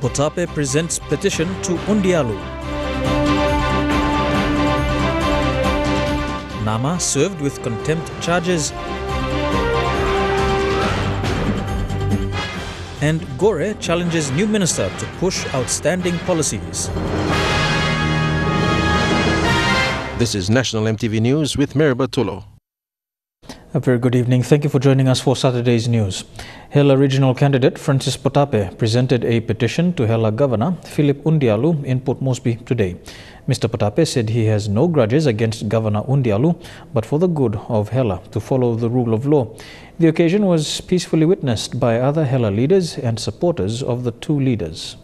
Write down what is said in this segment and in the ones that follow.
Potape presents petition to Undialu. Namah served with contempt charges. And Gore challenges new minister to push outstanding policies. This is National EMTV News with Mary Bartolo. A very good evening. Thank you for joining us for Saturday's news. Hela regional candidate Francis Potape presented a petition to Hela Governor Philip Undialu in Port Moresby today. Mr. Potape said he has no grudges against Governor Undialu, but for the good of Hela to follow the rule of law. The occasion was peacefully witnessed by other Hela leaders and supporters of the two leaders.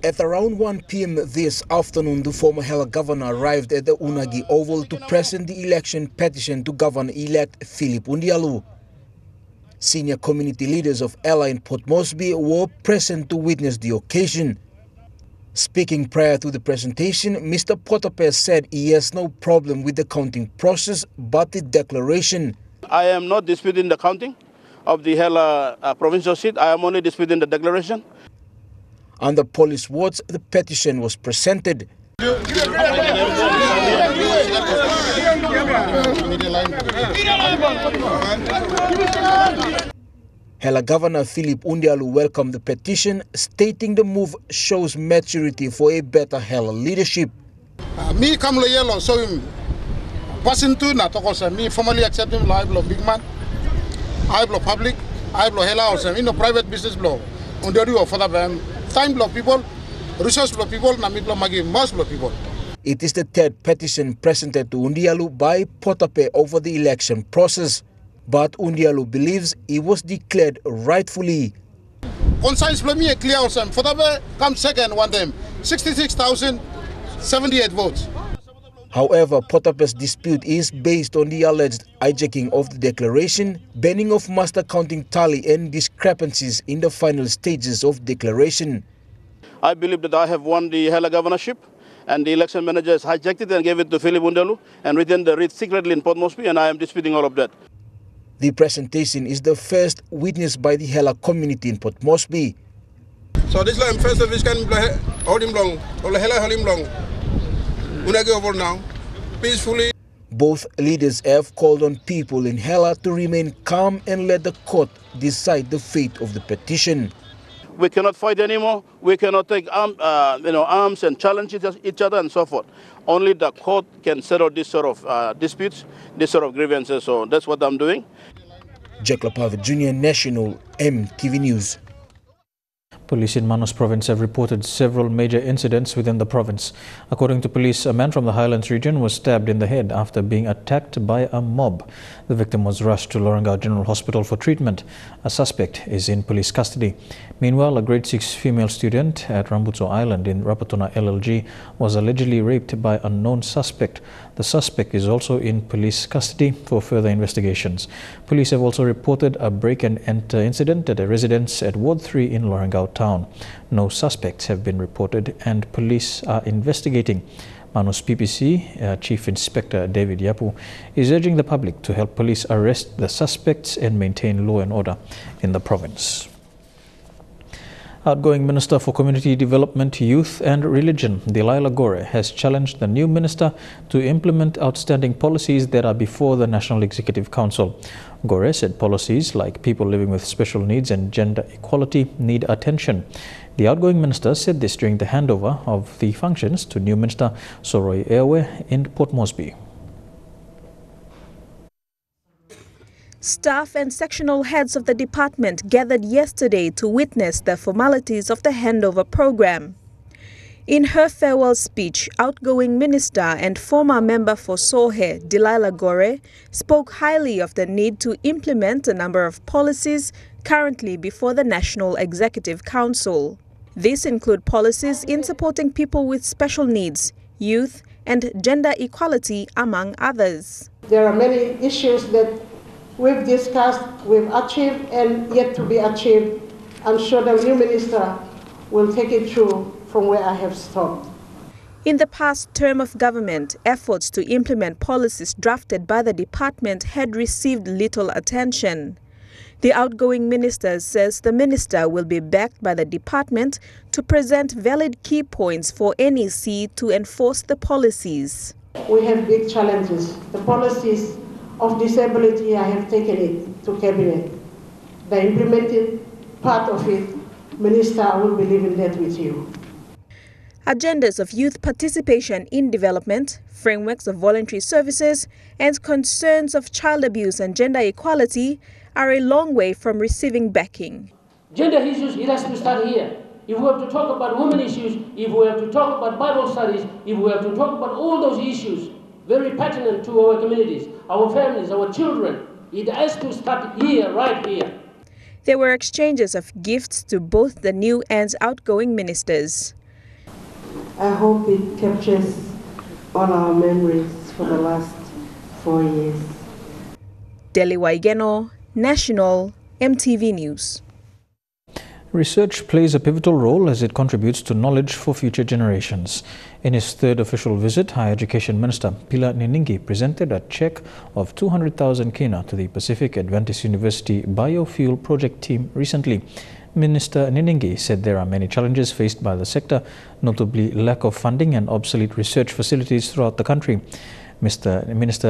At around 1 p.m. this afternoon, the former Hela governor arrived at the Unagi Oval to present the election petition to Governor-elect Philip Undialu. Senior community leaders of Hela in Port Moresby were present to witness the occasion. Speaking prior to the presentation, Mr. Potape said he has no problem with the counting process but the declaration. I am not disputing the counting of the Hela provincial seat. I am only disputing the declaration. Under police words, the petition was presented. Hela Governor Philip Undialu welcomed the petition, stating the move shows maturity for a better Hela leadership. Me come to yellow, so him passing to na tokosa me formally accept him live law big man. I blow public, I blow Hela also in the private business blow. Undialu for the time blow people, resource blow people, na me blow magi most blow people. It is the third petition presented to Undialu by Potape over the election process. But Undialu believes he was declared rightfully. Conscience blow me a clear also. Potape come second one time, 66,078 votes. However, Potape's dispute is based on the alleged hijacking of the declaration, banning of master counting tally and discrepancies in the final stages of declaration. I believe that I have won the Hela governorship, and the election manager has hijacked it and gave it to Philip Undialu and written the writ secretly in Port Moresby, and I am disputing all of that. The presentation is the first witnessed by the Hela community in Port Moresby. So this time first of his can hold him long, or Hela hold him long. Unagi over now, peacefully. Both leaders have called on people in Hela to remain calm and let the court decide the fate of the petition. We cannot fight anymore. We cannot take arms and challenge each other and so forth. Only the court can settle this sort of disputes, this sort of grievances. So that's what I'm doing. Jack Lapave Jr., National EMTV News. Police in Manus province have reported several major incidents within the province. According to police, a man from the Highlands region was stabbed in the head after being attacked by a mob. The victim was rushed to Lorengau General Hospital for treatment. A suspect is in police custody. Meanwhile, a grade 6 female student at Rambutso Island in Rapatuna LLG was allegedly raped by an unknown suspect. The suspect is also in police custody for further investigations. Police have also reported a break-and-enter incident at a residence at Ward 3 in Lorengau town. No suspects have been reported and police are investigating. Manus PPC Chief Inspector David Yapu is urging the public to help police arrest the suspects and maintain law and order in the province. Outgoing Minister for Community Development, Youth and Religion, Delilah Gore, has challenged the new minister to implement outstanding policies that are before the National Executive Council. Gore said policies like people living with special needs and gender equality need attention. The outgoing minister said this during the handover of the functions to new Minister Soroi Ewe in Port Moresby. Staff and sectional heads of the department gathered yesterday to witness the formalities of the handover program. In her farewell speech, outgoing minister and former member for Sohe, Delilah Gore, spoke highly of the need to implement a number of policies currently before the National Executive Council. These include policies in supporting people with special needs, youth, and gender equality, among others. There are many issues that we've discussed, we've achieved, and yet to be achieved. I'm sure the new minister will take it through from where I have stopped. In the past term of government, efforts to implement policies drafted by the department had received little attention. The outgoing minister says the minister will be backed by the department to present valid key points for NEC to enforce the policies. We have big challenges. The policies of disability, I have taken it to cabinet. The implemented part of it, Minister, I will be leaving that with you. Agendas of youth participation in development, frameworks of voluntary services, and concerns of child abuse and gender equality are a long way from receiving backing. Gender issues, it has to start here. If we have to talk about women issues, if we have to talk about Bible studies, if we have to talk about all those issues, very pertinent to our communities, our families, our children, it has to start here, right here. There were exchanges of gifts to both the new and outgoing ministers. I hope it captures all our memories for the last 4 years. Deli Waigeno, National EMTV News. Research plays a pivotal role as it contributes to knowledge for future generations. In his third official visit, Higher Education Minister Pila Niningi presented a cheque of 200,000 kina to the Pacific Adventist University Biofuel Project team recently. Minister Niningi said there are many challenges faced by the sector, notably lack of funding and obsolete research facilities throughout the country. Minister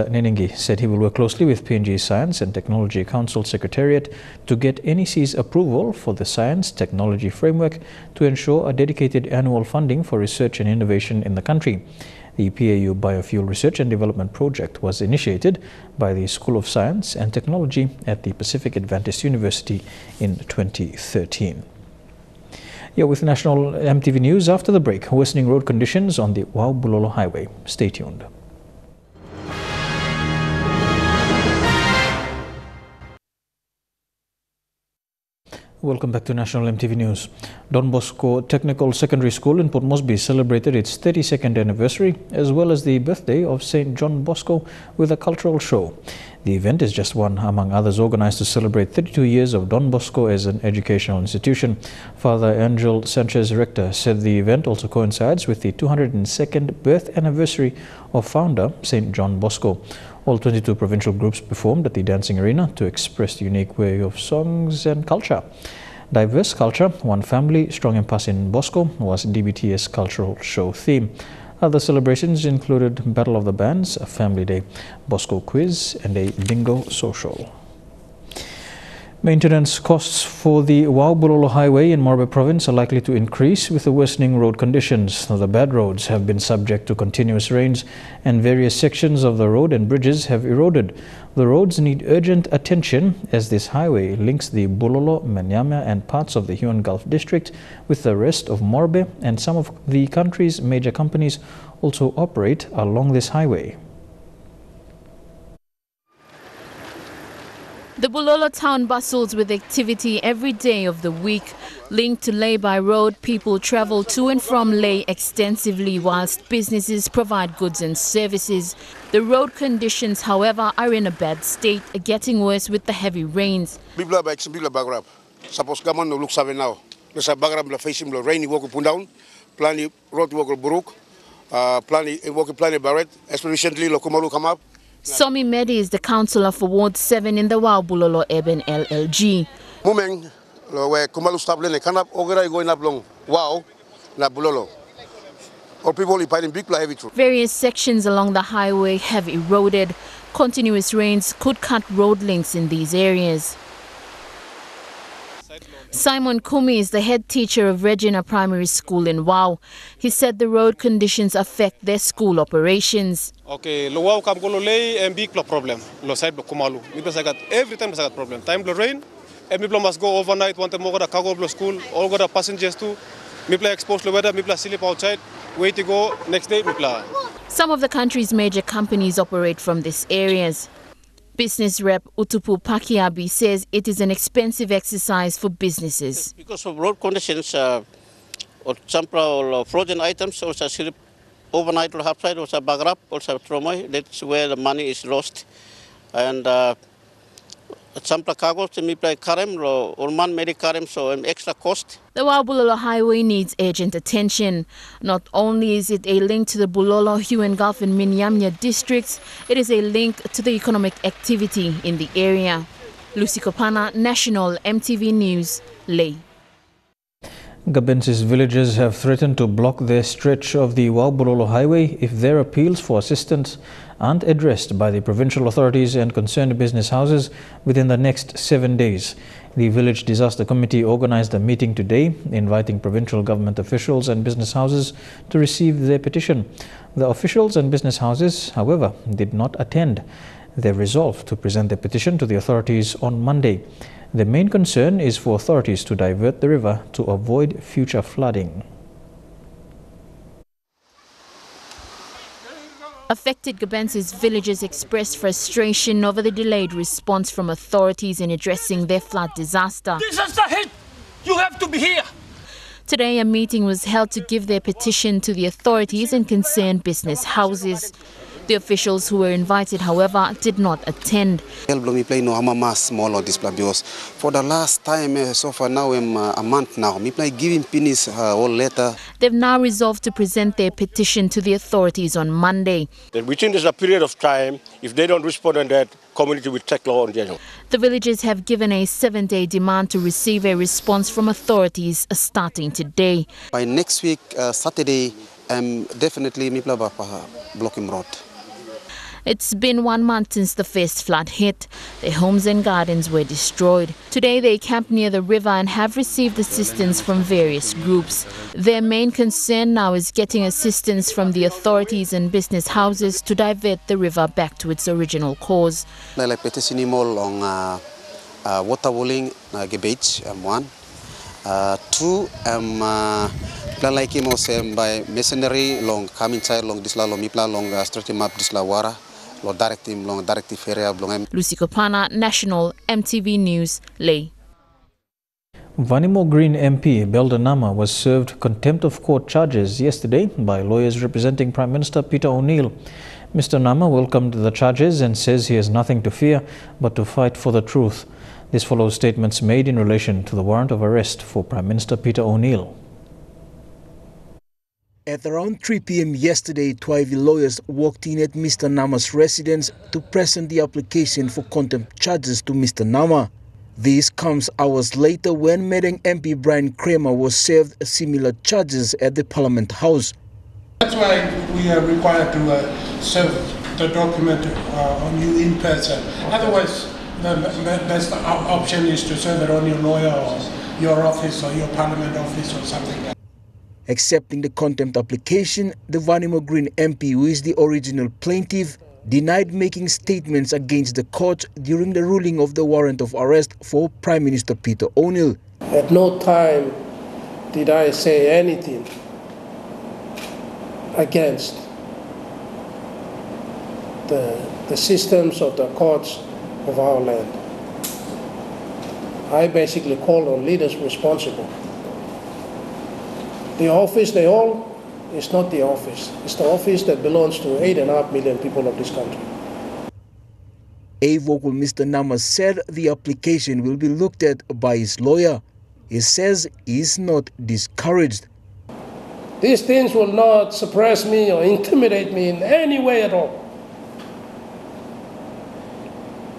Niningi said he will work closely with PNG Science and Technology Council Secretariat to get NEC's approval for the Science Technology Framework to ensure a dedicated annual funding for research and innovation in the country. The PAU Biofuel Research and Development Project was initiated by the School of Science and Technology at the Pacific Adventist University in 2013. You're with National EMTV News. After the break, worsening road conditions on the Waubulolo Highway. Stay tuned. Welcome back to National EMTV News. Don Bosco Technical Secondary School in Port Moresby celebrated its 32nd anniversary as well as the birthday of St. John Bosco with a cultural show. The event is just one among others organized to celebrate 32 years of Don Bosco as an educational institution. Father Angel Sanchez Rector said the event also coincides with the 202nd birth anniversary of founder St. John Bosco. All 22 provincial groups performed at the dancing arena to express the unique way of songs and culture. Diverse culture, one family, strong impasse in Bosco was DBT's cultural show theme. Other celebrations included Battle of the Bands, a family day, Bosco quiz, and a bingo social. Maintenance costs for the Waubulolo Highway in Morbe Province are likely to increase with the worsening road conditions. The bad roads have been subject to continuous rains and various sections of the road and bridges have eroded. The roads need urgent attention as this highway links the Bulolo, Manyama and parts of the Huon Gulf district with the rest of Morbe, and some of the country's major companies also operate along this highway. The Bulolo town bustles with activity every day of the week. Linked to Lay by road, people travel to and from Lay extensively whilst businesses provide goods and services. The road conditions, however, are in a bad state, getting worse with the heavy rains. Bibla baik sembilan bagrab. Suppose gaman no look save now. There's a bagrab la facing the rainy walk up and down. Plani road walk buruk. Plani walk plani barret. Especially recently lokumalu come up. Somi Medi is the councillor for Ward 7 in the Waubulolo Urban LLG. Mumeng, where Kumalu stop lane, canap, ogera going up long. Wow, na Bulolo. All people in big play heavy truck. Various sections along the highway have eroded. Continuous rains could cut road links in these areas. Simon Kumi is the head teacher of Regina Primary School in Wau. He said the road conditions affect their school operations. Okay, lo Wau kam kono lay and big problem. Lo side lo Kumalu. Because I got every time I got problem. Time lo rain, and people must go overnight. Want to go to cargo lo school. All go to passengers too. People exposed to weather. People sleep outside. Wait to go next day. People. Some of the country's major companies operate from these areas. Business rep Utupu Pakiabi says it is an expensive exercise for businesses. Because of road conditions, or some frozen items, also sleep overnight or half side, also bagrap, also tromoy. That's where the money is lost. And some cargo to me play karem or man made karem, so an extra cost. The Waubulolo Highway needs urgent attention. Not only is it a link to the Bulolo, Huon Gulf and Minyamya districts, it is a link to the economic activity in the area. Lucy Kopana, National EMTV News, Ley. Gabensis villagers have threatened to block their stretch of the Waubololo highway if their appeals for assistance aren't addressed by the provincial authorities and concerned business houses within the next 7 days. The Village Disaster Committee organized a meeting today, inviting provincial government officials and business houses to receive their petition. The officials and business houses, however, did not attend. They resolved to present their petition to the authorities on Monday. The main concern is for authorities to divert the river to avoid future flooding. Affected Gabensis villagers expressed frustration over the delayed response from authorities in addressing their flood disaster. Disaster hit! You have to be here! Today, a meeting was held to give their petition to the authorities and concerned business houses. The officials who were invited, however, did not attend. For the last time, so far now, a month now, me play giving Pinis all letter. They've now resolved to present their petition to the authorities on Monday. Within this period of time, if they don't respond on that, community will take law on their own. The villagers have given a 7-day demand to receive a response from authorities starting today. By next week, Saturday, definitely me play blocking road. It's been 1 month since the first flood hit. Their homes and gardens were destroyed. Today they camp near the river and have received assistance from various groups. Their main concern now is getting assistance from the authorities and business houses to divert the river back to its original course. Like petition on water walling beach, one. Two, like him by masonry long coming side long this long mipla long stretching map this wara. Lucy Kopana, National EMTV News, Ley. Vanimo Green MP Belder Namah was served contempt of court charges yesterday by lawyers representing Prime Minister Peter O'Neill. Mr. Namah welcomed the charges and says he has nothing to fear but to fight for the truth. This follows statements made in relation to the warrant of arrest for Prime Minister Peter O'Neill. At around 3 p.m. yesterday, 12 lawyers walked in at Mr. Namah's residence to present the application for contempt charges to Mr. Namah. This comes hours later when Medang MP Brian Kramer was served similar charges at the Parliament House. That's why we are required to serve the document on you in person. Otherwise, the best option is to serve it on your lawyer or your office or your Parliament office or something like that. Accepting the contempt application, the Vanimo Green MP, who is the original plaintiff, denied making statements against the court during the ruling of the warrant of arrest for Prime Minister Peter O'Neill. At no time did I say anything against the systems of the courts of our land. I basically called on leaders responsible. The office they hold is not the office. It's the office that belongs to 8.5 million people of this country. A vocal Mr. Namah said the application will be looked at by his lawyer. He says he is not discouraged. These things will not suppress me or intimidate me in any way at all.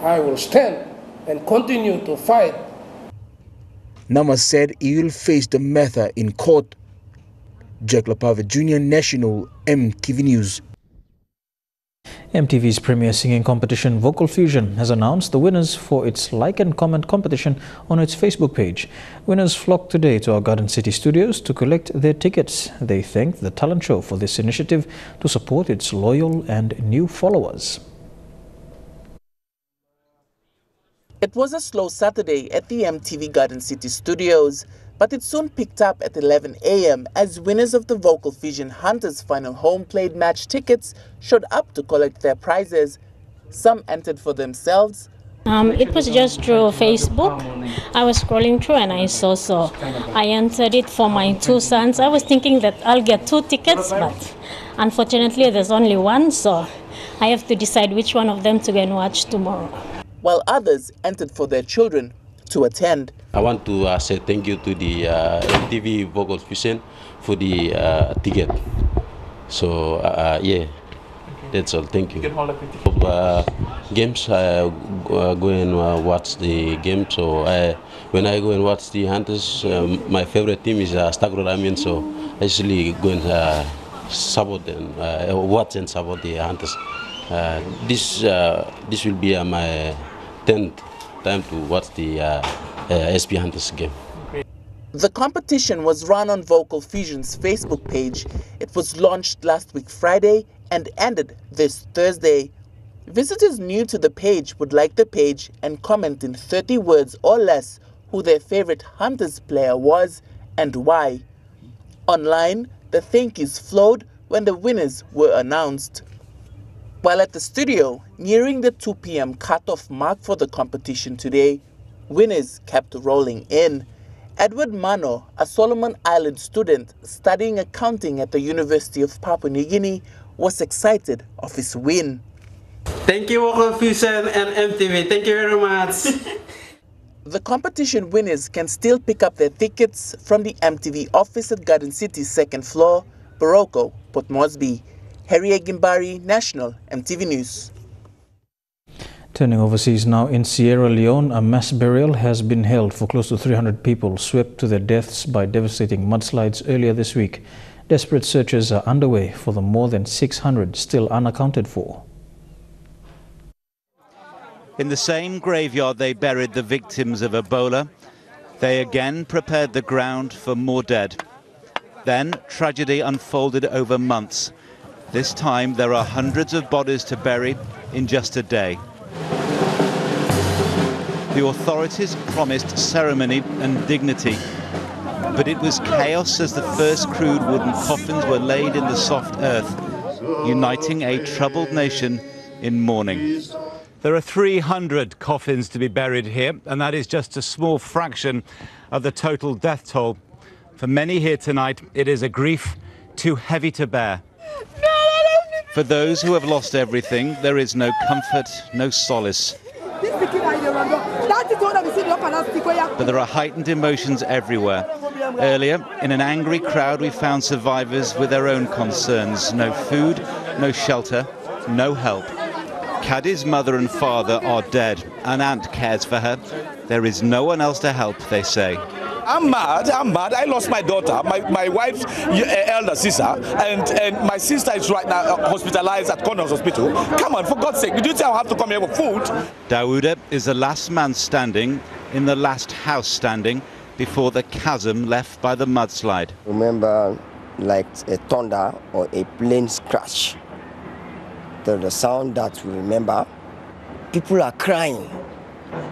I will stand and continue to fight. Namah said he will face the matter in court. Jack Lapave Jr., National EMTV News. MTV's premier singing competition Vocal Fusion has announced the winners for its like and comment competition on its Facebook page. Winners flocked today to our Garden City studios to collect their tickets. They thanked the talent show for this initiative to support its loyal and new followers. It was a slow Saturday at the MTV Garden City studios, but it soon picked up at 11 a.m. as winners of the Vocal Fusion Hunters final home played match tickets showed up to collect their prizes. Some entered for themselves. It was just through Facebook. I was scrolling through and I saw, so I entered it for my 2 sons. I was thinking that I'll get 2 tickets, but unfortunately there's only 1, so I have to decide which one of them to go and watch tomorrow. While others entered for their children to attend. I want to say thank you to the MTV Vocal Fusion for the ticket. So yeah, That's all. Thank you. Games, I go and watch the game. So when I go and watch the Hunters, my favorite team is Stagro Ramin. So I usually go and support and watch and support the Hunters. This will be my 10th time to watch the SP Hunters game. The competition was run on Vocal Fusion's Facebook page. It was launched last week Friday and ended this Thursday. Visitors new to the page would like the page and comment in 30 words or less who their favorite Hunters player was and why. Online, the thank yous flowed when the winners were announced. While at the studio, nearing the 2 p.m. cutoff mark for the competition today, winners kept rolling in. Edward Mano, a Solomon Island student studying accounting at the University of Papua New Guinea, was excited of his win. Thank you, Vocal Fusion and MTV. Thank you very much. The competition winners can still pick up their tickets from the MTV office at Garden City's second floor, Baroko, Port Moresby. Harry Gimbari, National MTV News. Turning overseas now, in Sierra Leone, a mass burial has been held for close to 300 people swept to their deaths by devastating mudslides earlier this week. Desperate searches are underway for the more than 600 still unaccounted for. In the same graveyard they buried the victims of Ebola, they again prepared the ground for more dead. Then tragedy unfolded over months. This time there are hundreds of bodies to bury in just a day. The authorities promised ceremony and dignity, but it was chaos as the first crude wooden coffins were laid in the soft earth, uniting a troubled nation in mourning. There are 300 coffins to be buried here, and that is just a small fraction of the total death toll. For many here tonight, it is a grief too heavy to bear. For those who have lost everything, there is no comfort, no solace. But there are heightened emotions everywhere. Earlier, in an angry crowd, we found survivors with their own concerns. No food, no shelter, no help. Kadi's mother and father are dead. An aunt cares for her. There is no one else to help, they say. I'm mad. I lost my daughter, my wife's elder sister, and my sister is right now hospitalized at Connors Hospital. Come on, for God's sake, did you tell I have to come here for food? Dawuda is the last man standing in the last house standing before the chasm left by the mudslide. Remember, like a thunder or a plane's crash. The sound that we remember, people are crying.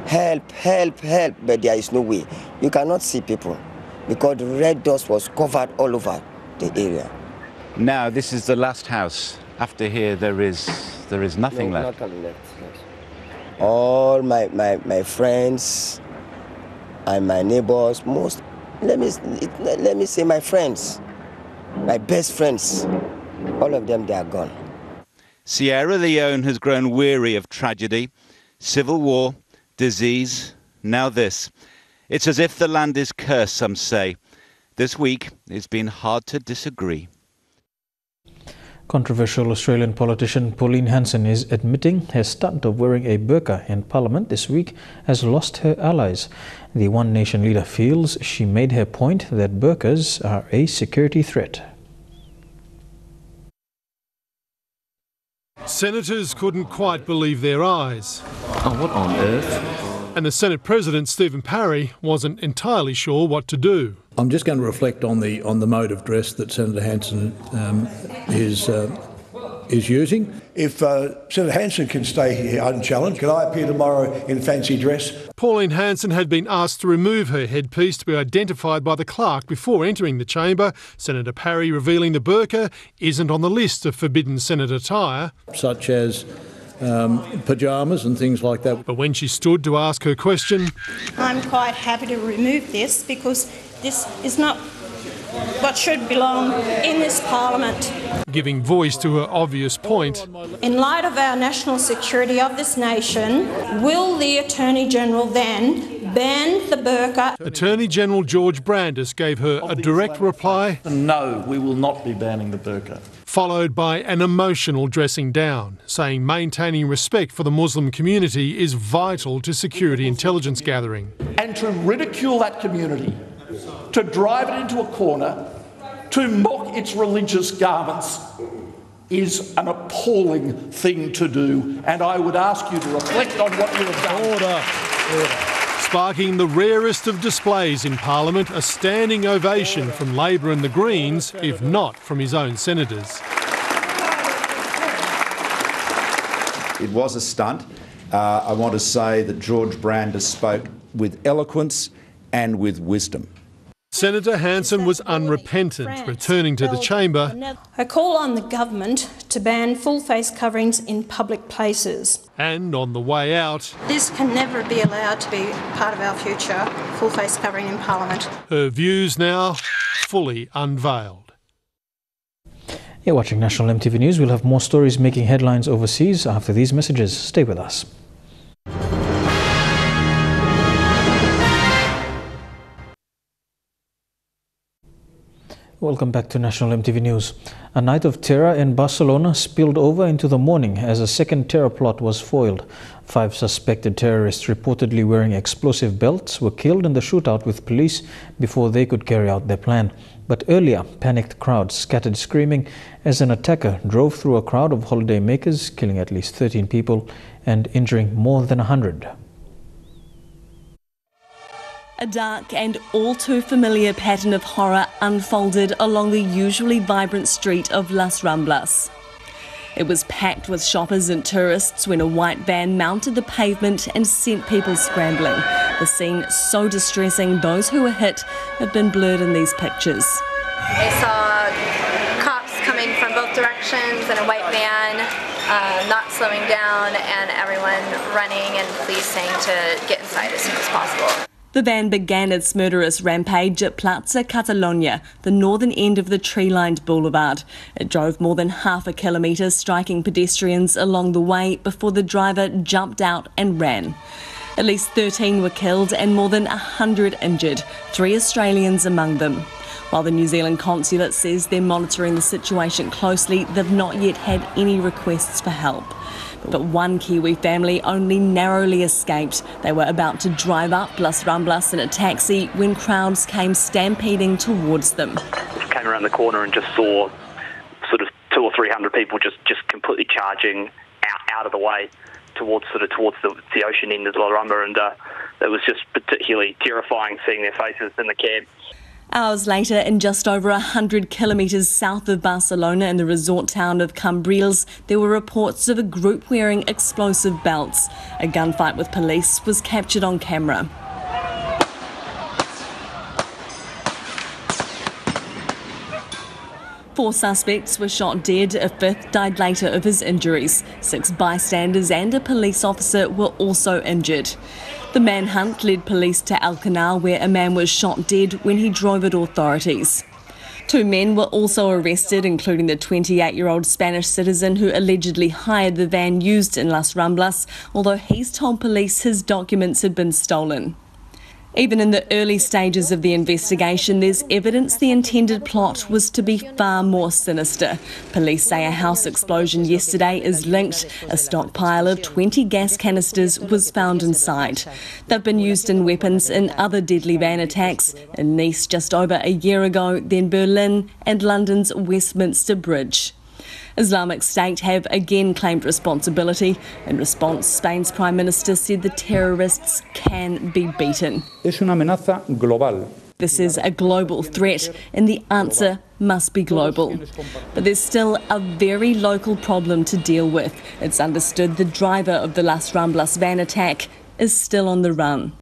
Help, help, help, but there is no way. You cannot see people because the red dust was covered all over the area. Now this is the last house. After here there is nothing left. Nothing left. Yes. All my friends and my neighbors, let me say my friends, my best friends, all of them, they are gone. Sierra Leone has grown weary of tragedy, civil war, disease, now this. It's as if the land is cursed, some say. This week, it's been hard to disagree. Controversial Australian politician Pauline Hanson is admitting her stunt of wearing a burka in Parliament this week has lost her allies. The One Nation leader feels she made her point that burkas are a security threat. Senators couldn't quite believe their eyes. Oh, what on earth? And the Senate President, Stephen Parry, wasn't entirely sure what to do. I'm just going to reflect on the mode of dress that Senator Hanson is using. If Senator Hanson can stay here unchallenged, can I appear tomorrow in fancy dress? Pauline Hanson had been asked to remove her headpiece to be identified by the clerk before entering the chamber. Senator Parry revealing the burqa isn't on the list of forbidden Senate attire. Such as pyjamas and things like that. But when she stood to ask her question, I'm quite happy to remove this because this is not what should belong in this Parliament. Giving voice to her obvious point. In light of our national security of this nation, will the Attorney-General then ban the burqa? Attorney-General George Brandis gave her a direct reply. No, we will not be banning the burqa. followed by an emotional dressing down, saying maintaining respect for the Muslim community is vital to security intelligence gathering. And to ridicule that community, to drive it into a corner, to mock its religious garments is an appalling thing to do, and I would ask you to reflect on what you have done. Order. Sparking the rarest of displays in Parliament, a standing ovation from Labor and the Greens, if not from his own senators. It was a stunt. I want to say that George Brander spoke with eloquence and with wisdom. Senator Hanson was unrepentant, returning to the chamber. I call on the government to ban full face coverings in public places. And on the way out, This can never be allowed to be part of our future, full face covering in Parliament. her views now fully unveiled. You're watching National EMTV News. We'll have more stories making headlines overseas after these messages. Stay with us. Welcome back to National EMTV News. A night of terror in Barcelona spilled over into the morning as a second terror plot was foiled. 5 suspected terrorists reportedly wearing explosive belts were killed in the shootout with police before they could carry out their plan. But earlier, panicked crowds scattered screaming as an attacker drove through a crowd of holiday makers, killing at least 13 people and injuring more than 100. A dark and all too familiar pattern of horror unfolded along the usually vibrant street of Las Ramblas. It was packed with shoppers and tourists when a white van mounted the pavement and sent people scrambling. The scene so distressing, those who were hit have been blurred in these pictures. I saw cops coming from both directions and a white van not slowing down, and everyone running and police saying to get inside as soon as possible. The van began its murderous rampage at Plaza Catalunya, the northern end of the tree-lined boulevard. It drove more than half a kilometre, striking pedestrians along the way before the driver jumped out and ran. At least 13 were killed and more than 100 injured, 3 Australians among them. While the New Zealand consulate says they're monitoring the situation closely, they've not yet had any requests for help. But one Kiwi family only narrowly escaped. They were about to drive up Las Ramblas in a taxi when crowds came stampeding towards them. Came around the corner and just saw sort of 200 or 300 people just completely charging out of the way towards the ocean end of La Rambla, and it was just particularly terrifying seeing their faces in the cab. Hours later, in just over 100 kilometres south of Barcelona in the resort town of Cambrils, there were reports of a group wearing explosive belts. A gunfight with police was captured on camera. Four suspects were shot dead, a fifth died later of his injuries. 6 bystanders and a police officer were also injured. The manhunt led police to Alcanar, where a man was shot dead when he drove at authorities. 2 men were also arrested, including the 28-year-old Spanish citizen who allegedly hired the van used in Las Ramblas, although he's told police his documents had been stolen. Even in the early stages of the investigation, there's evidence the intended plot was to be far more sinister. Police say a house explosion yesterday is linked. A stockpile of 20 gas canisters was found inside. They've been used in weapons in other deadly van attacks in Nice just over a year ago, then Berlin and London's Westminster Bridge. Islamic State have again claimed responsibility. In response, Spain's Prime Minister said the terrorists can be beaten. Es una amenaza global. This is a global threat, and the answer must be global. But there's still a very local problem to deal with. It's understood the driver of the Las Ramblas van attack is still on the run.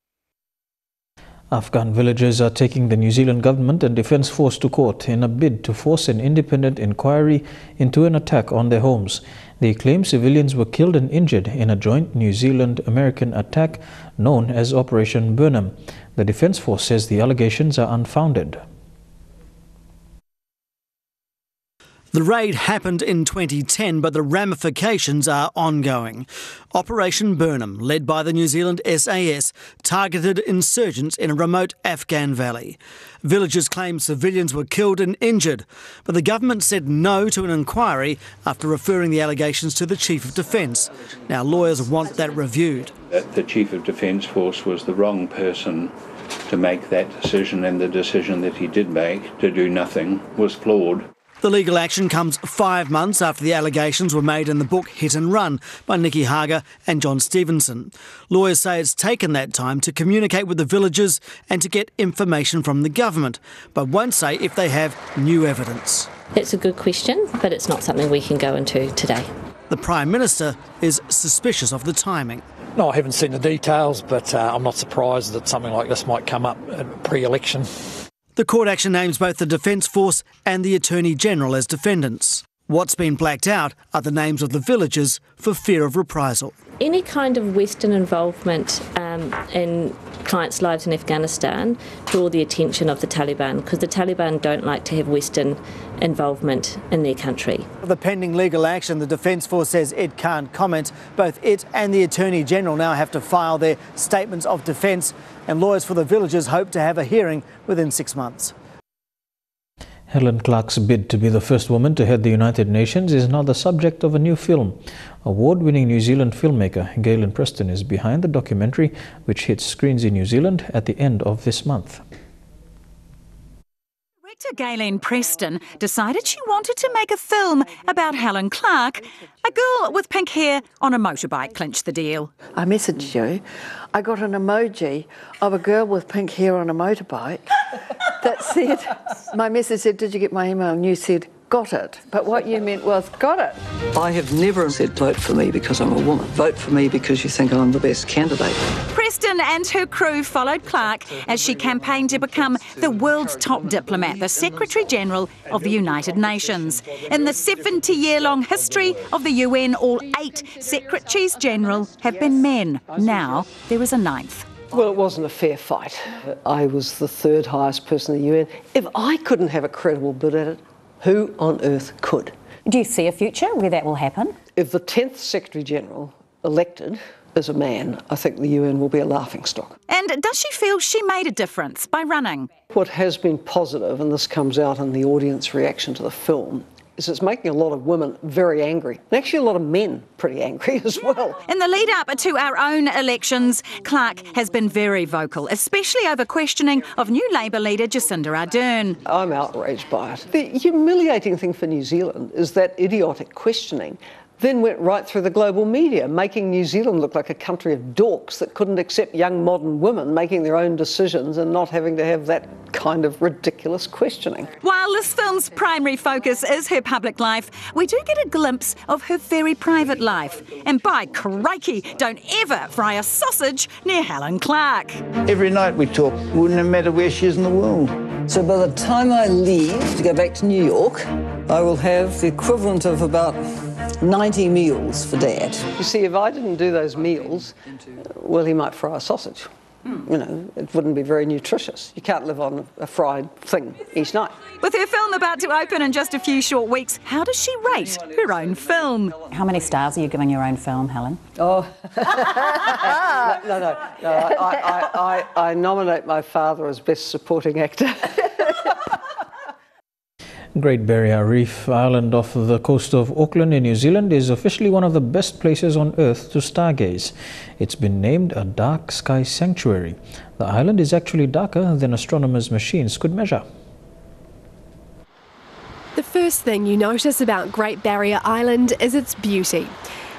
Afghan villagers are taking the New Zealand government and Defence Force to court in a bid to force an independent inquiry into an attack on their homes. They claim civilians were killed and injured in a joint New Zealand-American attack known as Operation Burnham. The Defence Force says the allegations are unfounded. The raid happened in 2010, but the ramifications are ongoing. Operation Burnham, led by the New Zealand SAS, targeted insurgents in a remote Afghan valley. Villagers claim civilians were killed and injured, but the government said no to an inquiry after referring the allegations to the Chief of Defence. Now lawyers want that reviewed. The Chief of Defence Force was the wrong person to make that decision, and the decision that he did make to do nothing was flawed. The legal action comes 5 months after the allegations were made in the book Hit and Run by Nikki Hager and John Stevenson. Lawyers say it's taken that time to communicate with the villagers and to get information from the government, but won't say if they have new evidence. It's a good question, but it's not something we can go into today. The Prime Minister is suspicious of the timing. No, I haven't seen the details, but I'm not surprised that something like this might come up at pre-election. The court action names both the Defence Force and the Attorney-General as defendants. What's been blacked out are the names of the villagers for fear of reprisal. Any kind of Western involvement in clients' lives in Afghanistan draw the attention of the Taliban, because the Taliban don't like to have Western involvement in their country. The pending legal action, the Defence Force says it can't comment. Both it and the Attorney-General now have to file their statements of defence, and lawyers for the villagers hope to have a hearing within 6 months. Helen Clark's bid to be the first woman to head the United Nations is now the subject of a new film. Award-winning New Zealand filmmaker Galen Preston is behind the documentary, which hits screens in New Zealand at the end of this month. Director Galen Preston decided she wanted to make a film about Helen Clark. A girl with pink hair on a motorbike clinched the deal. I messaged you. I got an emoji of a girl with pink hair on a motorbike that said, my message said, did you get my email? And you said, got it. But what you meant was, got it. I have never said vote for me because I'm a woman. Vote for me because you think I'm the best candidate. Preston and her crew followed Clark as she campaigned to become the world's top diplomat, the Secretary-General of the United Nations. In the 70-year-long history of the UN, all 8 Secretaries-General have been men. Now there is a 9th. Well, it wasn't a fair fight. I was the 3rd highest person in the UN. If I couldn't have a credible bid at it, who on earth could? Do you see a future where that will happen? If the 10th Secretary-General elected is a man, I think the UN will be a laughingstock. And does she feel she made a difference by running? What has been positive, and this comes out in the audience reaction to the film, is it's making a lot of women very angry. And actually a lot of men pretty angry as well. In the lead up to our own elections, Clark has been very vocal, especially over questioning of new Labour leader Jacinda Ardern. I'm outraged by it. The humiliating thing for New Zealand is that idiotic questioning then went right through the global media, making New Zealand look like a country of dorks that couldn't accept young modern women making their own decisions and not having to have that kind of ridiculous questioning. While this film's primary focus is her public life, we do get a glimpse of her very private life. And by crikey, don't ever fry a sausage near Helen Clark. Every night we talk, wouldn't matter where she is in the world. So by the time I leave to go back to New York, I will have the equivalent of about 90 meals for Dad. You see, if I didn't do those meals, well, he might fry a sausage. You know, it wouldn't be very nutritious. You can't live on a fried thing each night. With her film about to open in just a few short weeks, how does she rate her own film? How many stars are you giving your own film, Helen? Oh, no. I nominate my father as Best Supporting Actor. Great Barrier Reef Island off the coast of Auckland in New Zealand is officially one of the best places on Earth to stargaze. It's been named a dark sky sanctuary. The island is actually darker than astronomers' machines could measure. The first thing you notice about Great Barrier Island is its beauty.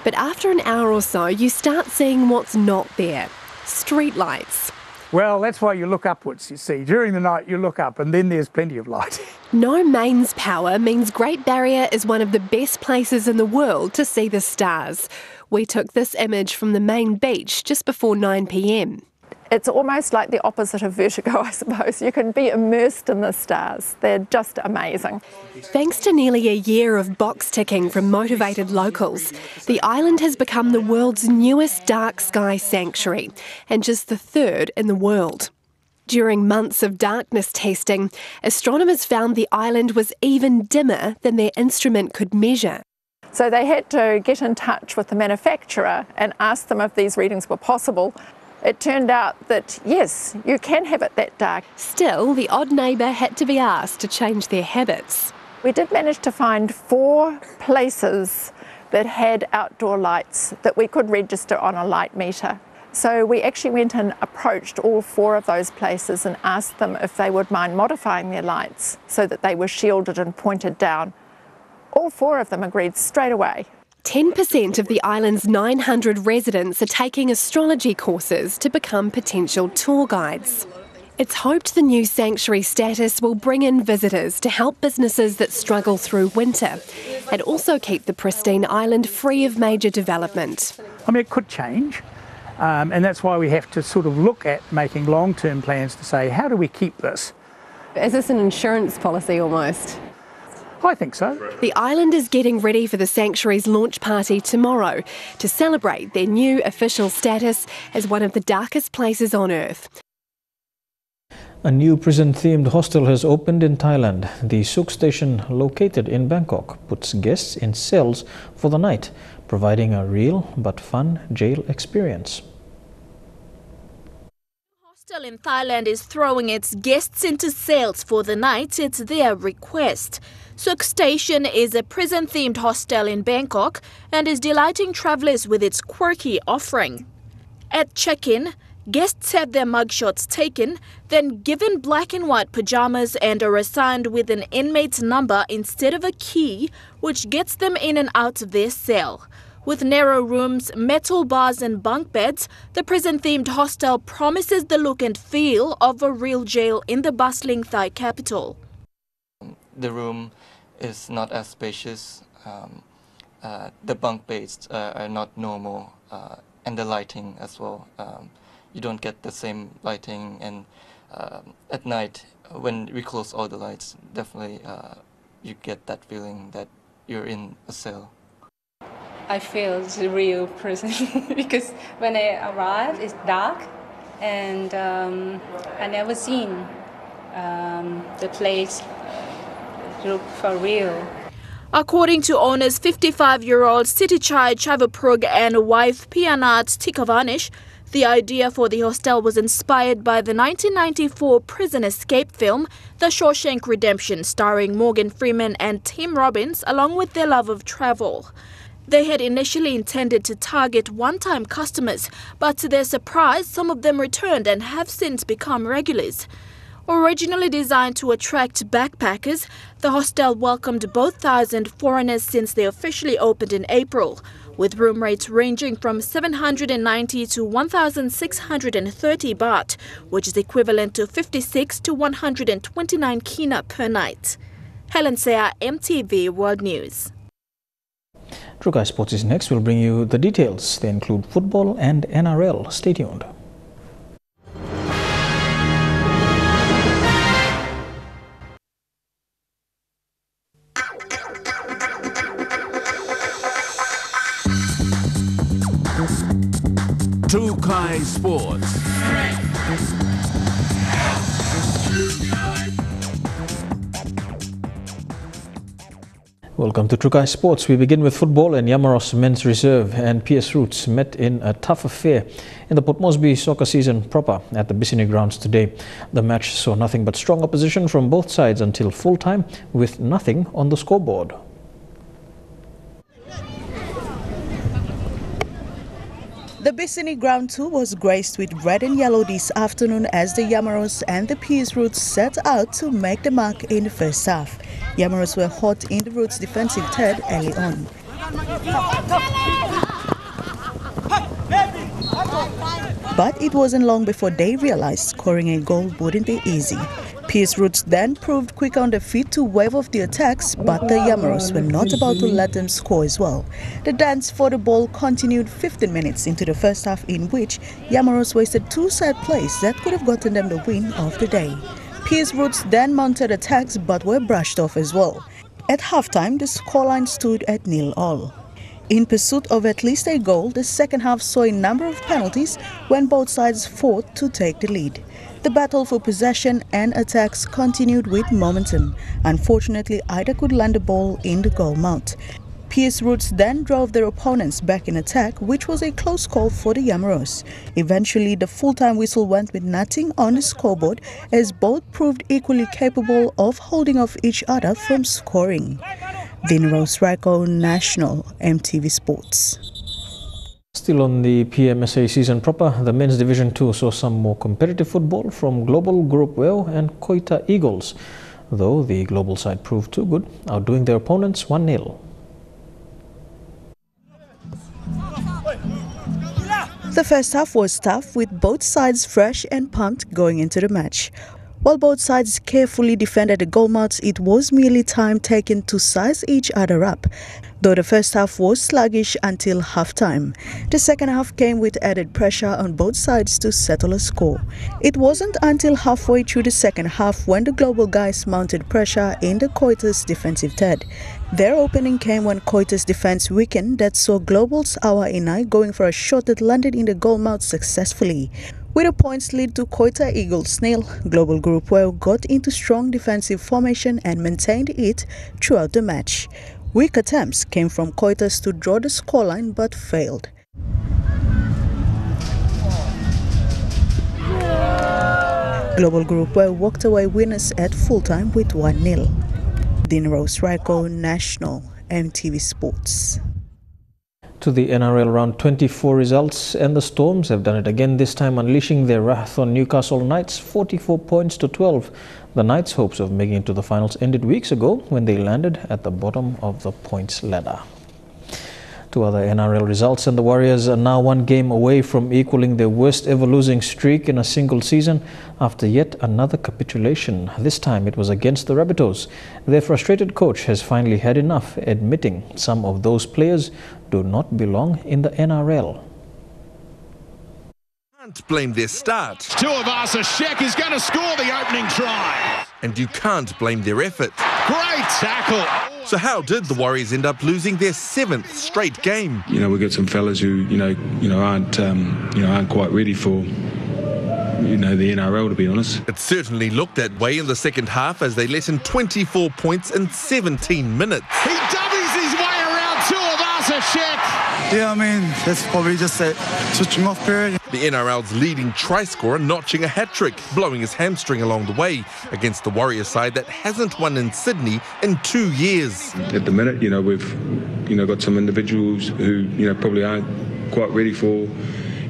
But after an hour or so, you start seeing what's not there. Streetlights. Well, that's why you look upwards, you see. During the night you look up and then there's plenty of light. No mains power means Great Barrier is one of the best places in the world to see the stars. We took this image from the main beach just before 9 p.m. It's almost like the opposite of vertigo, I suppose. You can be immersed in the stars. They're just amazing. Thanks to nearly a year of box ticking from motivated locals, the island has become the world's newest dark sky sanctuary and just the 3rd in the world. During months of darkness testing, astronomers found the island was even dimmer than their instrument could measure. So they had to get in touch with the manufacturer and ask them if these readings were possible. It turned out that, yes, you can have it that dark. Still, the odd neighbour had to be asked to change their habits. We did manage to find 4 places that had outdoor lights that we could register on a light meter. So we actually went and approached all 4 of those places and asked them if they would mind modifying their lights so that they were shielded and pointed down. All 4 of them agreed straight away. 10% of the island's 900 residents are taking astrology courses to become potential tour guides. It's hoped the new sanctuary status will bring in visitors to help businesses that struggle through winter and also keep the pristine island free of major development. I mean, it could change. And that's why we have to sort of look at making long-term plans to say, how do we keep this? Is this an insurance policy almost? I think so. The island is getting ready for the sanctuary's launch party tomorrow to celebrate their new official status as one of the darkest places on Earth. A new prison-themed hostel has opened in Thailand. The Suk station, located in Bangkok, puts guests in cells for the night, providing a real but fun jail experience. Hostel in Thailand is throwing its guests into cells for the night. It's their request. Suk Station is a prison-themed hostel in Bangkok and is delighting travellers with its quirky offering. At check-in, guests have their mugshots taken, then given black and white pyjamas and are assigned with an inmate's number instead of a key, which gets them in and out of their cell. With narrow rooms, metal bars and bunk beds, the prison-themed hostel promises the look and feel of a real jail in the bustling Thai capital. The room is not as spacious. The bunk beds are not normal, and the lighting as well. You don't get the same lighting, and at night when we close all the lights, definitely you get that feeling that you're in a cell. I feel it's a real prison because when I arrived, it's dark, and I never seen the place look for real. According to owners 55-year-old Sitichai Chavaprug and wife Pianat Tikavanish, the idea for the hostel was inspired by the 1994 prison escape film, The Shawshank Redemption, starring Morgan Freeman and Tim Robbins, along with their love of travel. They had initially intended to target one-time customers, but to their surprise, some of them returned and have since become regulars. Originally designed to attract backpackers, the hostel welcomed both Thais and foreigners since they officially opened in April, with room rates ranging from 790 to 1,630 baht, which is equivalent to 56 to 129 kina per night. Helen Clark, EMTV World News. Trukai Sports is next. We'll bring you the details. They include football and NRL. Stay tuned. Trukai Sports. Welcome to Trukai Sports. We begin with football, and Yamaros Men's Reserve and PS Roots met in a tough affair in the Port Moresby soccer season proper at the Bissini grounds today. The match saw nothing but strong opposition from both sides until full time, with nothing on the scoreboard. The Bissini Ground 2 was graced with red and yellow this afternoon as the Yamaros and the PS Roots set out to make the mark in the first half. Yamaros were hot in the Roots' defensive third early on. But it wasn't long before they realized scoring a goal wouldn't be easy. PS Roots then proved quick on their feet to wave off the attacks, but the Yamaros were not about to let them score as well. The dance for the ball continued 15 minutes into the first half, in which Yamaros wasted 2 set plays that could have gotten them the win of the day. PS Roots then mounted attacks but were brushed off as well. At halftime, the scoreline stood at 0-0. In pursuit of at least a goal, the second half saw a number of penalties when both sides fought to take the lead. The battle for possession and attacks continued with momentum. Unfortunately, either could land the ball in the goal mouth. Pierce Roots then drove their opponents back in attack, which was a close call for the Yamaros. Eventually, the full-time whistle went with nothing on the scoreboard as both proved equally capable of holding off each other from scoring. Dinero Srako, National, EMTV Sports. Still on the PMSA season proper, the men's Division 2 saw some more competitive football from Global Group Well and Koita Eagles, though the global side proved too good, outdoing their opponents 1-0. The first half was tough, with both sides fresh and pumped going into the match. While both sides carefully defended the goalmouths, it was merely time taken to size each other up, though the first half was sluggish until half-time. The second half came with added pressure on both sides to settle a score. It wasn't until halfway through the second half when the global guys mounted pressure in the Koita's defensive third. Their opening came when Koita's defense weakened that saw Global's Awa Inai going for a shot that landed in the goalmouth successfully. With a points lead to Koita Eagles 0, Global Group Well got into strong defensive formation and maintained it throughout the match. Weak attempts came from Koitas to draw the scoreline but failed. Global Group Well walked away winners at full-time with 1-0. Dinero Srako, National, EMTV Sports. To the NRL round 24 results, and the Storms have done it again, this time unleashing their wrath on Newcastle Knights 44 points to 12. The Knights' hopes of making it to the finals ended weeks ago when they landed at the bottom of the points ladder. To other NRL results, and the Warriors are now one game away from equaling their worst ever losing streak in a single season after yet another capitulation. This time it was against the Rabbitohs. Their frustrated coach has finally had enough, admitting some of those players do not belong in the NRL. Can't blame their start. Tuivasa Sheck is going to score the opening try. And you can't blame their effort. Great tackle. So how did the Warriors end up losing their 7th straight game? You know, we've got some fellas who aren't quite ready for the NRL, to be honest. It certainly looked that way in the second half as they let in 24 points in 17 minutes. He dummies his way around Tuivasa Sheck. Yeah, I mean, that's probably just a switching off period. The NRL's leading try scorer notching a hat-trick, blowing his hamstring along the way against the Warriors side that hasn't won in Sydney in 2 years. At the minute, we've got some individuals who probably aren't quite ready for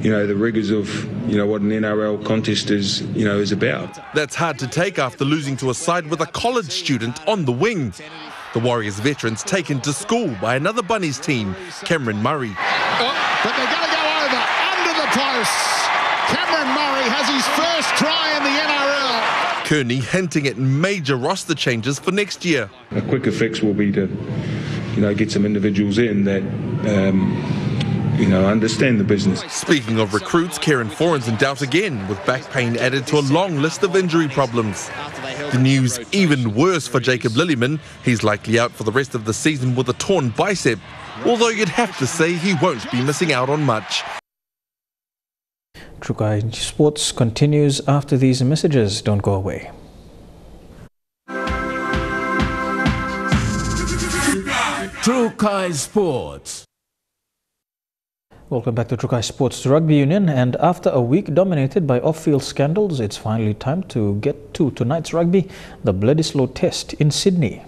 the rigours of what an NRL contest is about. That's hard to take after losing to a side with a college student on the wing. The Warriors veterans taken to school by another Bunnies team, Cameron Murray. But they're going to go over, under the posts. Cameron Murray has his first try in the NRL. Kearney hinting at major roster changes for next year. A quicker fix will be to, get some individuals in that, understand the business. Speaking of recruits, Kieran Foran's in doubt again, with back pain added to a long list of injury problems. The news even worse for Jacob Lillyman. He's likely out for the rest of the season with a torn bicep, although you'd have to say he won't be missing out on much. Trukai Sports continues after these messages. Don't go away. Trukai Sports. Welcome back to Trukai Sports. Rugby Union, and after a week dominated by off-field scandals, it's finally time to get to tonight's rugby, the Bledisloe Test in Sydney.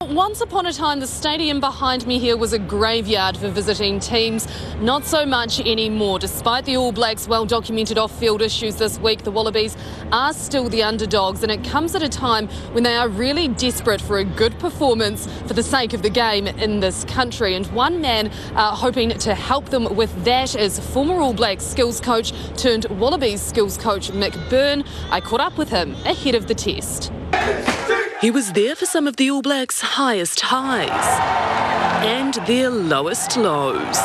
Once upon a time, the stadium behind me here was a graveyard for visiting teams. Not so much anymore. Despite the All Blacks' well-documented off-field issues this week, the Wallabies are still the underdogs, and it comes at a time when they are really desperate for a good performance for the sake of the game in this country. And one man hoping to help them with that is former All Blacks skills coach turned Wallabies skills coach Mick Byrne. I caught up with him ahead of the test. He was there for some of the All Blacks' highest highs and their lowest lows.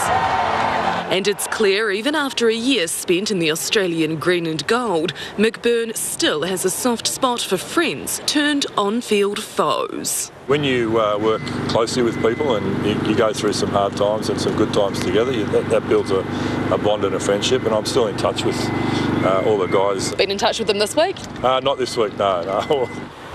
And it's clear, even after a year spent in the Australian green and gold, McBurn still has a soft spot for friends turned on-field foes. When you work closely with people and you go through some hard times and some good times together, that builds a bond and a friendship, and I'm still in touch with all the guys. Been in touch with them this week? Not this week, no.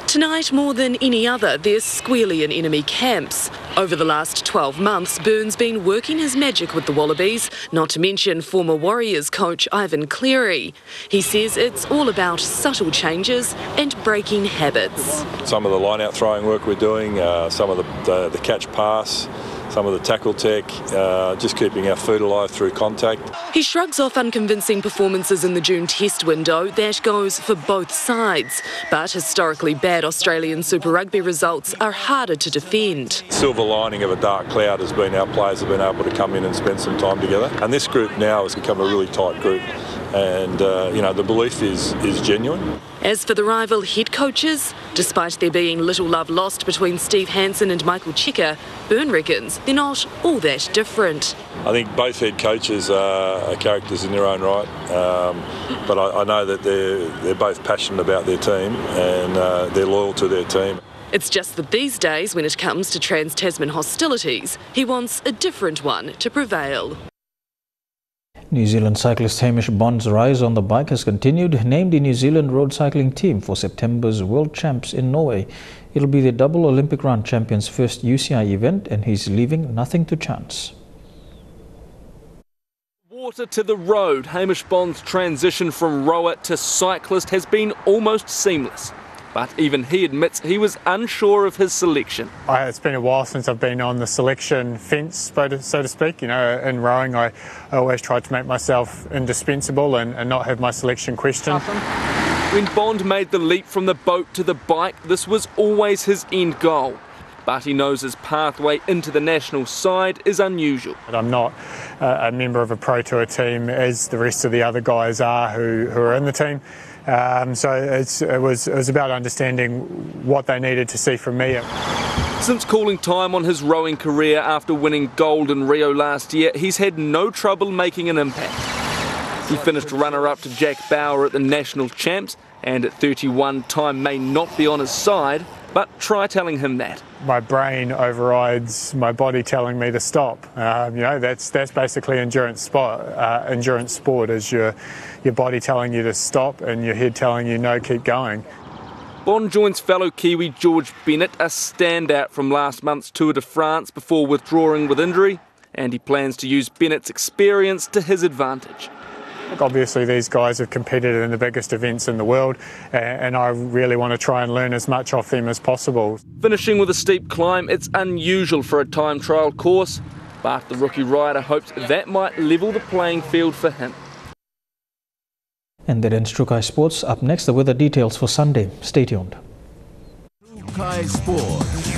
Tonight, more than any other, there's squealy in enemy camps. Over the last 12 months, Byrne's been working his magic with the Wallabies, not to mention former Warriors coach Ivan Cleary. He says it's all about subtle changes and breaking habits. Some of the line-out throwing work we're doing, some of the catch pass, some of the tackle tech, just keeping our feet alive through contact. He shrugs off unconvincing performances in the June test window. That goes for both sides. But historically bad Australian Super Rugby results are harder to defend. Silver lining of a dark cloud has been our players have been able to come in and spend some time together. And this group now has become a really tight group. And, the belief is genuine. As for the rival head coaches, despite there being little love lost between Steve Hanson and Michael Cheika, Byrne reckons they're not all that different. I think both head coaches are characters in their own right, but I know that they're both passionate about their team and they're loyal to their team. It's just that these days, when it comes to trans-Tasman hostilities, he wants a different one to prevail. New Zealand cyclist Hamish Bond's rise on the bike has continued. Named the New Zealand road cycling team for September's World Champs in Norway. It'll be the double Olympic run champion's first UCI event, and he's leaving nothing to chance. Water to the road. Hamish Bond's transition from rower to cyclist has been almost seamless. But even he admits he was unsure of his selection. It's been a while since I've been on the selection fence, so to speak. In rowing, I always tried to make myself indispensable and not have my selection questioned. When Bond made the leap from the boat to the bike, this was always his end goal. But he knows his pathway into the national side is unusual. I'm not a member of a Pro Tour team as the rest of the other guys are who are in the team. So it was about understanding what they needed to see from me. Since calling time on his rowing career after winning gold in Rio last year, he's had no trouble making an impact. He finished runner-up to Jack Bauer at the National Champs, and at 31, time may not be on his side, but try telling him that. My brain overrides my body telling me to stop. That's basically endurance sport is your body telling you to stop and your head telling you no, keep going. Bond joins fellow Kiwi George Bennett, a standout from last month's Tour de France before withdrawing with injury, and he plans to use Bennett's experience to his advantage. Obviously these guys have competed in the biggest events in the world, and I really want to try and learn as much off them as possible. Finishing with a steep climb, it's unusual for a time trial course, but the rookie rider hopes that might level the playing field for him. And that ends Trukai Sports. Up next, the weather details for Sunday. Stay tuned. Trukai Sports.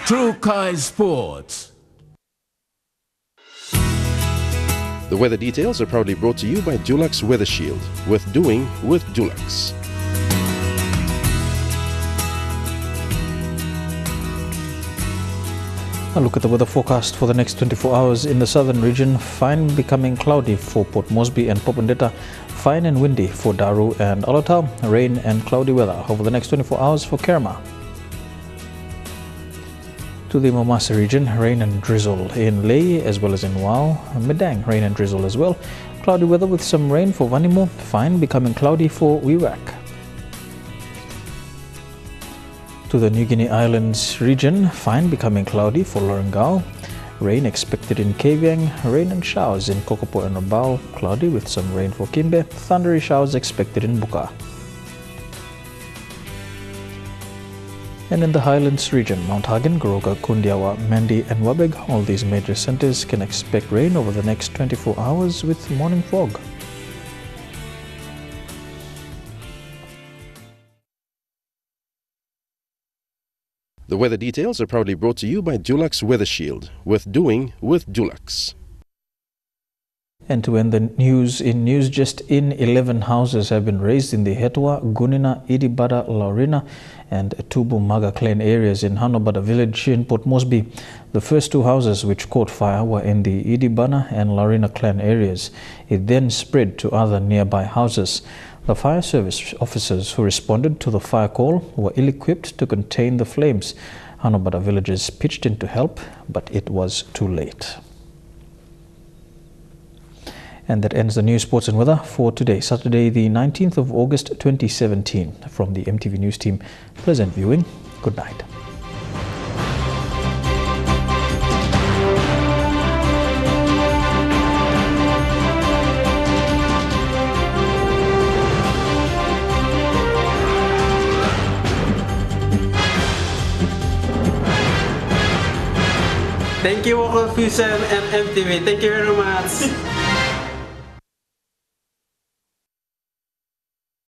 Trukai Sports. The weather details are proudly brought to you by Dulux Weather Shield. Worth doing with Dulux. A look at the weather forecast for the next 24 hours in the southern region. Fine becoming cloudy for Port Moresby and Popondetta. Fine and windy for Daru and Alotau. Rain and cloudy weather over the next 24 hours for Kerma. To the Momasa region, rain and drizzle in Lae as well as in Wau. Medang, rain and drizzle as well. Cloudy weather with some rain for Vanimo. Fine becoming cloudy for Wewak. To the New Guinea Islands region, fine becoming cloudy for Lorengau. Rain expected in Kavieng. Rain and showers in Kokopo and Rabaul. Cloudy with some rain for Kimbe. Thundery showers expected in Buka. And in the Highlands region, Mount Hagen, Goroka, Kundiawa, Mandi and Wabeg, all these major centres can expect rain over the next 24 hours with morning fog. The weather details are proudly brought to you by Dulux Weather Shield. Worth doing with Dulux. And to end the news, in news just in, 11 houses have been raised in the Hetwa, Gunina, Idibada, Laurina and Tubu Maga clan areas in Hanobada village in Port Moresby. The first two houses which caught fire were in the Idibana and Larina clan areas. It then spread to other nearby houses. The fire service officers who responded to the fire call were ill-equipped to contain the flames. Hanobada villagers pitched in to help, but it was too late. And that ends the news, sports and weather for today, Saturday the 19th of August 2017. From the EMTV News team, pleasant viewing. Good night. Thank you, Fusion and EMTV. Thank you very much.